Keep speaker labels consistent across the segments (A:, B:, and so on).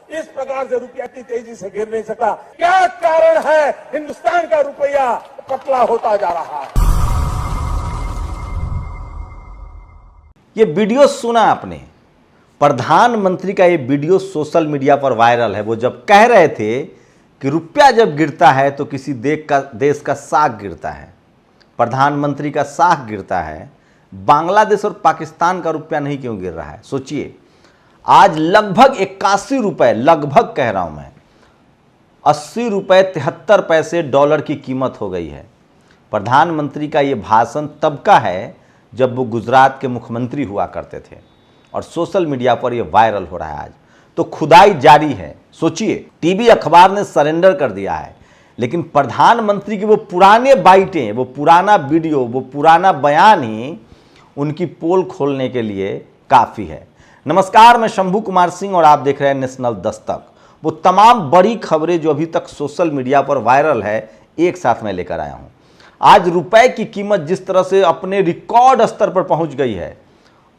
A: इस प्रकार से रुपया इतनी तेजी से गिर नहीं सकता। क्या कारण है हिंदुस्तान का रुपया पतला होता जा रहा है?
B: ये वीडियो सुना आपने, प्रधानमंत्री का ये वीडियो सोशल मीडिया पर वायरल है। वो जब कह रहे थे कि रुपया जब गिरता है तो किसी देश का साख गिरता है, प्रधानमंत्री का साख गिरता है, बांग्लादेश और पाकिस्तान का रुपया नहीं क्यों गिर रहा है? सोचिए, आज लगभग 81 रुपए, लगभग कह रहा हूं मैं, 80 रुपए 73 पैसे डॉलर की कीमत हो गई है। प्रधानमंत्री का ये भाषण तब का है जब वो गुजरात के मुख्यमंत्री हुआ करते थे और सोशल मीडिया पर ये वायरल हो रहा है। आज तो खुदाई जारी है। सोचिए, टीवी अखबार ने सरेंडर कर दिया है, लेकिन प्रधानमंत्री की वो पुराने बाइटें, वो पुराना वीडियो, वो पुराना बयान ही उनकी पोल खोलने के लिए काफ़ी है। नमस्कार, मैं शंभू कुमार सिंह और आप देख रहे हैं नेशनल दस्तक। वो तमाम बड़ी खबरें जो अभी तक सोशल मीडिया पर वायरल है, एक साथ मैं लेकर आया हूँ। आज रुपए की कीमत जिस तरह से अपने रिकॉर्ड स्तर पर पहुँच गई है,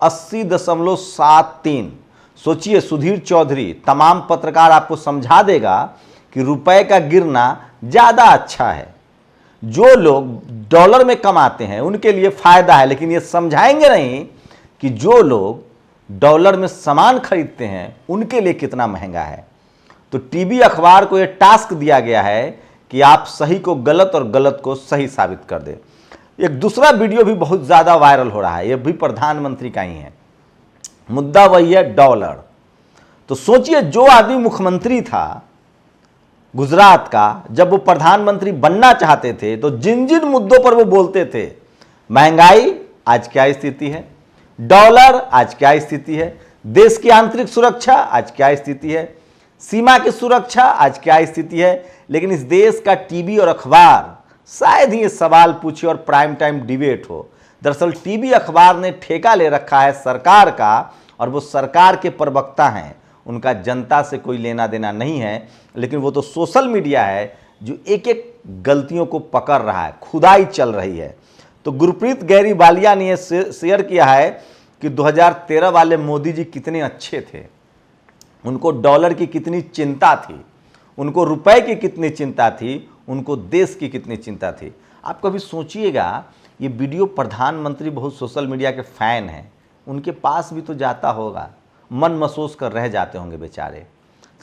B: 80.73। सोचिए, सुधीर चौधरी, तमाम पत्रकार आपको समझा देगा कि रुपए का गिरना ज़्यादा अच्छा है। जो लोग डॉलर में कमाते हैं उनके लिए फ़ायदा है, लेकिन ये समझाएंगे नहीं कि जो लोग डॉलर में सामान खरीदते हैं उनके लिए कितना महंगा है। तो टीवी अखबार को ये टास्क दिया गया है कि आप सही को गलत और गलत को सही साबित कर दे। एक दूसरा वीडियो भी बहुत ज़्यादा वायरल हो रहा है, ये भी प्रधानमंत्री का ही है। मुद्दा वही है, डॉलर। तो सोचिए, जो आदमी मुख्यमंत्री था गुजरात का, जब वो प्रधानमंत्री बनना चाहते थे तो जिन जिन मुद्दों पर वो बोलते थे, महंगाई आज क्या स्थिति है, डॉलर आज क्या स्थिति है, देश की आंतरिक सुरक्षा आज क्या स्थिति है, सीमा की सुरक्षा आज क्या स्थिति है, लेकिन इस देश का टीवी और अखबार शायद ही ये सवाल पूछे और प्राइम टाइम डिबेट हो। दरअसल टीवी अखबार ने ठेका ले रखा है सरकार का, और वो सरकार के प्रवक्ता हैं, उनका जनता से कोई लेना देना नहीं है। लेकिन वो तो सोशल मीडिया है जो एक एक गलतियों को पकड़ रहा है, खुदाई चल रही है। तो गुरप्रीत गैरीवालिया ने शेयर किया है कि 2013 वाले मोदी जी कितने अच्छे थे, उनको डॉलर की कितनी चिंता थी, उनको रुपए की कितनी चिंता थी, उनको देश की कितनी चिंता थी। आप कभी सोचिएगा, ये वीडियो प्रधानमंत्री बहुत सोशल मीडिया के फ़ैन हैं, उनके पास भी तो जाता होगा, मन महसूस कर रह जाते होंगे बेचारे।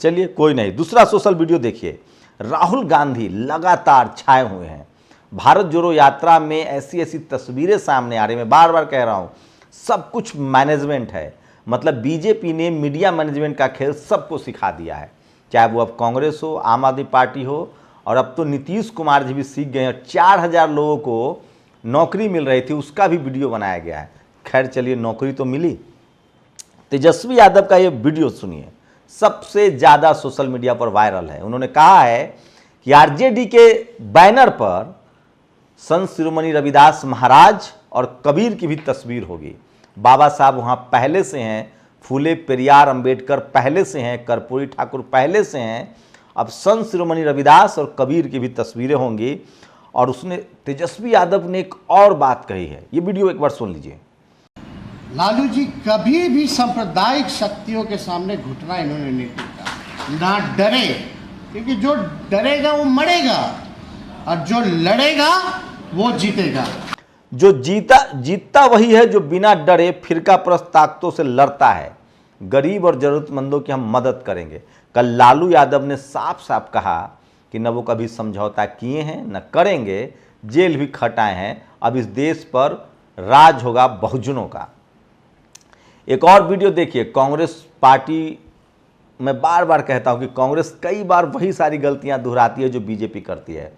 B: चलिए, कोई नहीं, दूसरा सोशल वीडियो देखिए। राहुल गांधी लगातार छाए हुए हैं। भारत जोड़ो यात्रा में ऐसी ऐसी तस्वीरें सामने आ रही, मैं बार बार कह रहा हूँ, सब कुछ मैनेजमेंट है। मतलब बीजेपी ने मीडिया मैनेजमेंट का खेल सबको सिखा दिया है, चाहे वो अब कांग्रेस हो, आम आदमी पार्टी हो, और अब तो नीतीश कुमार जी भी सीख गए हैं। 4000 लोगों को नौकरी मिल रही थी, उसका भी वीडियो बनाया गया है। खैर चलिए, नौकरी तो मिली। तेजस्वी यादव का ये वीडियो सुनिए, सबसे ज़्यादा सोशल मीडिया पर वायरल है। उन्होंने कहा है कि आरजेडी के बैनर पर संत शिरोमणि रविदास महाराज और कबीर की भी तस्वीर होगी। बाबा साहब वहाँ पहले से हैं, फूले पेरियार अंबेडकर पहले से हैं, कर्पूरी ठाकुर पहले से हैं, अब संत शिरोमणि रविदास और कबीर की भी तस्वीरें होंगी। और उसने, तेजस्वी यादव ने एक और बात कही है, ये वीडियो एक बार सुन लीजिए।
C: लालू जी कभी भी सांप्रदायिक शक्तियों के सामने घुटना इन्होंने नहीं टेका, ना डरे, क्योंकि जो डरेगा वो मरेगा और जो लड़ेगा वो जीतेगा।
B: जो जीतता वही है जो बिना डरे फिरकापरस्त ताकतों से लड़ता है। गरीब और जरूरतमंदों की हम मदद करेंगे। कल लालू यादव ने साफ साफ कहा कि न वो कभी समझौता किए हैं न करेंगे, जेल भी खटाए हैं। अब इस देश पर राज होगा बहुजनों का। एक और वीडियो देखिए। कांग्रेस पार्टी, मैं बार बार कहता हूं कि कांग्रेस कई बार वही सारी गलतियां दोहराती है जो बीजेपी करती है।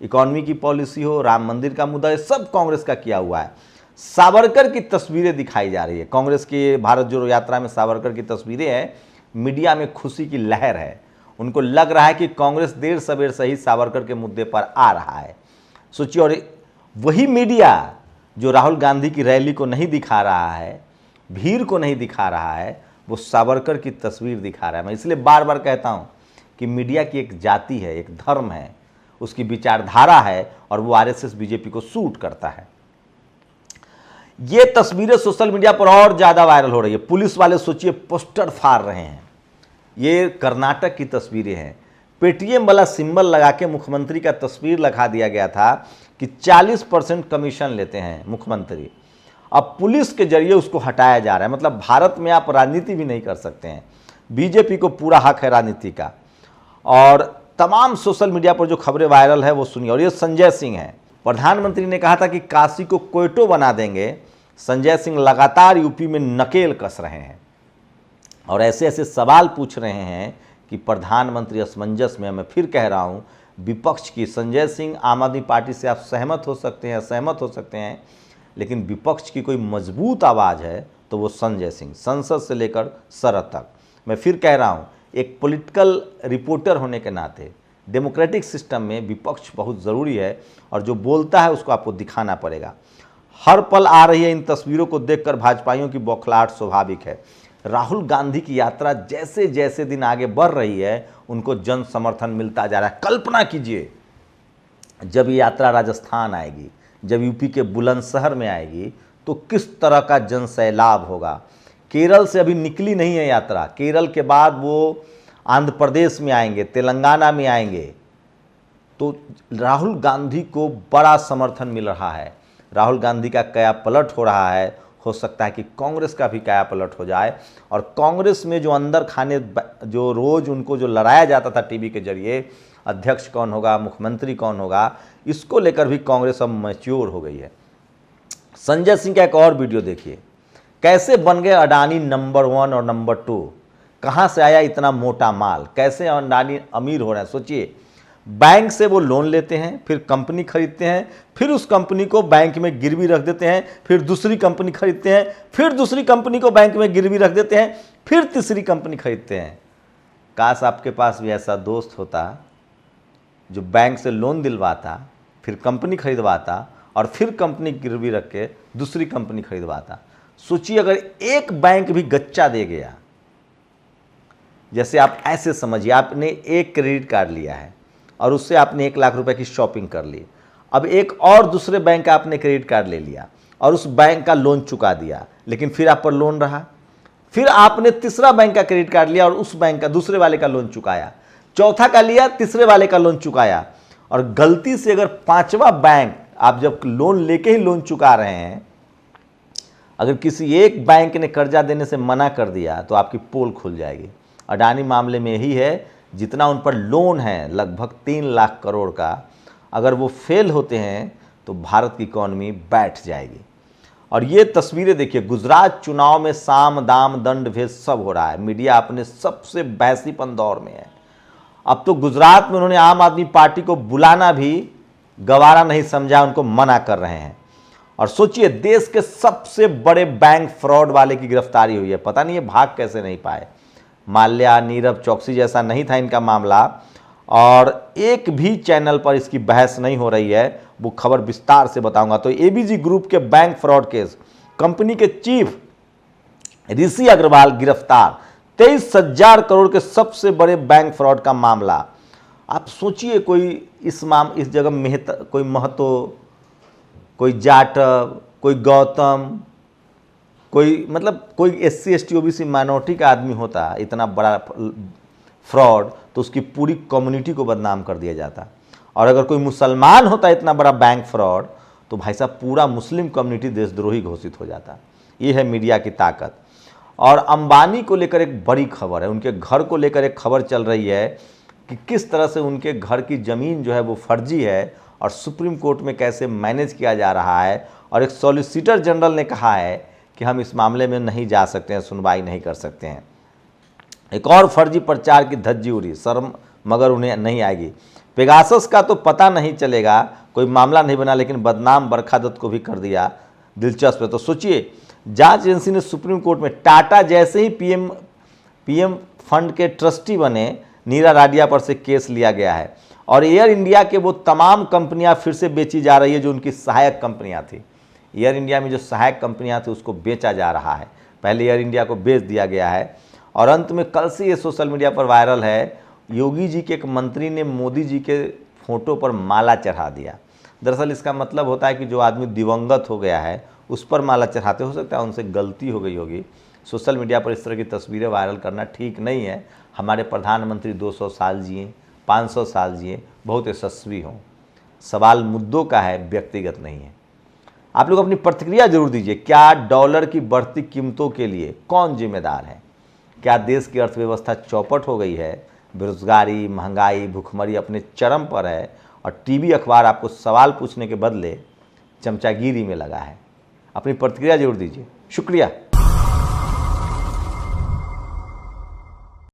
B: इकोनॉमी की पॉलिसी हो, राम मंदिर का मुद्दा, सब कांग्रेस का किया हुआ है। सावरकर की तस्वीरें दिखाई जा रही है, कांग्रेस की भारत जोड़ो यात्रा में सावरकर की तस्वीरें हैं। मीडिया में खुशी की लहर है, उनको लग रहा है कि कांग्रेस देर सवेर सही सावरकर के मुद्दे पर आ रहा है। सोचिए, और वही मीडिया जो राहुल गांधी की रैली को नहीं दिखा रहा है, भीड़ को नहीं दिखा रहा है, वो सावरकर की तस्वीर दिखा रहा है। मैं इसलिए बार बार कहता हूँ कि मीडिया की एक जाति है, एक धर्म है, उसकी विचारधारा है, और वो आरएसएस बीजेपी को सूट करता है। ये तस्वीरें सोशल मीडिया पर और ज़्यादा वायरल हो रही है। पुलिस वाले सोचिए पोस्टर फाड़ रहे हैं। ये कर्नाटक की तस्वीरें हैं। पेटीएम वाला सिंबल लगा के मुख्यमंत्री का तस्वीर लगा दिया गया था कि 40% कमीशन लेते हैं मुख्यमंत्री। अब पुलिस के जरिए उसको हटाया जा रहा है। मतलब भारत में आप राजनीति भी नहीं कर सकते हैं। बीजेपी को पूरा हक है राजनीति का। और तमाम सोशल मीडिया पर जो खबरें वायरल है वो सुनिए। और ये संजय सिंह है। प्रधानमंत्री ने कहा था कि काशी को क्वेटो बना देंगे। संजय सिंह लगातार यूपी में नकेल कस रहे हैं और ऐसे ऐसे सवाल पूछ रहे हैं कि प्रधानमंत्री असमंजस में। मैं फिर कह रहा हूँ, विपक्ष की संजय सिंह आम आदमी पार्टी से आप सहमत हो सकते हैं, असहमत हो सकते हैं, लेकिन विपक्ष की कोई मजबूत आवाज़ है तो वो संजय सिंह, संसद से लेकर सरहद तक। मैं फिर कह रहा हूँ, एक पॉलिटिकल रिपोर्टर होने के नाते डेमोक्रेटिक सिस्टम में विपक्ष बहुत ज़रूरी है और जो बोलता है उसको आपको दिखाना पड़ेगा। हर पल आ रही है इन तस्वीरों को देखकर भाजपाइयों की बौखलाहट स्वाभाविक है। राहुल गांधी की यात्रा जैसे जैसे दिन आगे बढ़ रही है उनको जन समर्थन मिलता जा रहा है। कल्पना कीजिए जब ये यात्रा राजस्थान आएगी, जब यूपी के बुलंदशहर में आएगी तो किस तरह का जन सैलाब होगा। केरल से अभी निकली नहीं है यात्रा, केरल के बाद वो आंध्र प्रदेश में आएंगे, तेलंगाना में आएंगे। तो राहुल गांधी को बड़ा समर्थन मिल रहा है। राहुल गांधी का काया पलट हो रहा है। हो सकता है कि कांग्रेस का भी काया पलट हो जाए और कांग्रेस में जो अंदर खाने जो रोज़ उनको जो लड़ाया जाता था टीवी के जरिए, अध्यक्ष कौन होगा, मुख्यमंत्री कौन होगा, इसको लेकर भी कांग्रेस अब मैच्योर हो गई है। संजय सिंह का एक और वीडियो देखिए, कैसे बन गए अडानी नंबर 1 और नंबर 2। कहाँ से आया इतना मोटा माल, कैसे अडानी अमीर हो रहे हैं। सोचिए, बैंक से वो लोन लेते हैं, फिर कंपनी खरीदते हैं, फिर उस कंपनी को बैंक में गिरवी रख देते हैं, फिर दूसरी कंपनी खरीदते हैं, फिर दूसरी कंपनी को बैंक में गिरवी रख देते हैं, फिर तीसरी कंपनी खरीदते हैं। काश आपके पास भी ऐसा दोस्त होता जो बैंक से लोन दिलवाता, फिर कंपनी खरीदवाता और फिर कंपनी गिरवी रख के दूसरी कंपनी खरीदवाता। सोचिए अगर एक बैंक भी गच्चा दे गया। जैसे आप ऐसे समझिए, आपने एक क्रेडिट कार्ड लिया है और उससे आपने 1 लाख रुपए की शॉपिंग कर ली। अब एक और दूसरे बैंक का आपने क्रेडिट कार्ड ले लिया और उस बैंक का लोन चुका दिया, लेकिन फिर आप पर लोन रहा। फिर आपने तीसरा बैंक का क्रेडिट कार्ड लिया और उस बैंक का दूसरे वाले का लोन चुकाया। चौथा का लिया, तीसरे वाले का लोन चुकाया। और गलती से अगर 5वां बैंक, आप जब लोन लेके ही लोन चुका रहे हैं, अगर किसी एक बैंक ने कर्जा देने से मना कर दिया तो आपकी पोल खुल जाएगी। अडानी मामले में यही है, जितना उन पर लोन है लगभग 3 लाख करोड़ का, अगर वो फेल होते हैं तो भारत की इकॉनमी बैठ जाएगी। और ये तस्वीरें देखिए, गुजरात चुनाव में साम दाम दंड भेद सब हो रहा है। मीडिया अपने सबसे बहसीपन दौर में है। अब तो गुजरात में उन्होंने आम आदमी पार्टी को बुलाना भी गवारा नहीं समझा, उनको मना कर रहे हैं। और सोचिए, देश के सबसे बड़े बैंक फ्रॉड वाले की गिरफ्तारी हुई है। पता नहीं ये भाग कैसे नहीं पाए। माल्या, नीरव चौकसी जैसा नहीं था इनका मामला और एक भी चैनल पर इसकी बहस नहीं हो रही है। वो खबर विस्तार से बताऊंगा। तो एबीजी ग्रुप के बैंक फ्रॉड केस, कंपनी के चीफ ऋषि अग्रवाल गिरफ्तार। 23,000 करोड़ के सबसे बड़े बैंक फ्रॉड का मामला। आप सोचिए, कोई इस जगह मेहता, कोई महतो, कोई जाटव, कोई गौतम, कोई मतलब कोई SC ST OBC माइनॉरिटी का आदमी होता, इतना बड़ा फ्रॉड, तो उसकी पूरी कम्युनिटी को बदनाम कर दिया जाता। और अगर कोई मुसलमान होता इतना बड़ा बैंक फ्रॉड, तो भाई साहब पूरा मुस्लिम कम्युनिटी देशद्रोही घोषित हो जाता। ये है मीडिया की ताकत। और अंबानी को लेकर एक बड़ी खबर है, उनके घर को लेकर एक खबर चल रही है कि किस तरह से उनके घर की ज़मीन जो है वो फर्जी है और सुप्रीम कोर्ट में कैसे मैनेज किया जा रहा है। और एक सॉलिसिटर जनरल ने कहा है कि हम इस मामले में नहीं जा सकते हैं, सुनवाई नहीं कर सकते हैं। एक और फर्जी प्रचार की धज्जी उड़ी, शर्म मगर उन्हें नहीं आएगी। पेगासस का तो पता नहीं चलेगा, कोई मामला नहीं बना, लेकिन बदनाम बरखा दत्त को भी कर दिया। दिलचस्प है। तो सोचिए, जांच एजेंसी ने सुप्रीम कोर्ट में टाटा जैसे ही पीएम फंड के ट्रस्टी बने नीरा राडिया पर से केस लिया गया है। और एयर इंडिया के वो तमाम कंपनियां फिर से बेची जा रही है जो उनकी सहायक कंपनियां थी। एयर इंडिया में जो सहायक कंपनियां थी उसको बेचा जा रहा है। पहले एयर इंडिया को बेच दिया गया है। और अंत में कल से ये सोशल मीडिया पर वायरल है, योगी जी के एक मंत्री ने मोदी जी के फोटो पर माला चढ़ा दिया। दरअसल इसका मतलब होता है कि जो आदमी दिवंगत हो गया है उस पर माला चढ़ाते। हो सकता है उनसे गलती हो गई होगी। सोशल मीडिया पर इस तरह की तस्वीरें वायरल करना ठीक नहीं है। हमारे प्रधानमंत्री 200 साल जिए, 500 साल जिए, बहुत यशस्वी हों। सवाल मुद्दों का है, व्यक्तिगत नहीं है। आप लोग अपनी प्रतिक्रिया जरूर दीजिए। क्या डॉलर की बढ़ती कीमतों के लिए कौन जिम्मेदार है? क्या देश की अर्थव्यवस्था चौपट हो गई है? बेरोजगारी, महंगाई, भूखमरी अपने चरम पर है और टीवी अखबार आपको सवाल पूछने के बदले चमचागिरी में लगा है? अपनी प्रतिक्रिया जरूर दीजिए। शुक्रिया।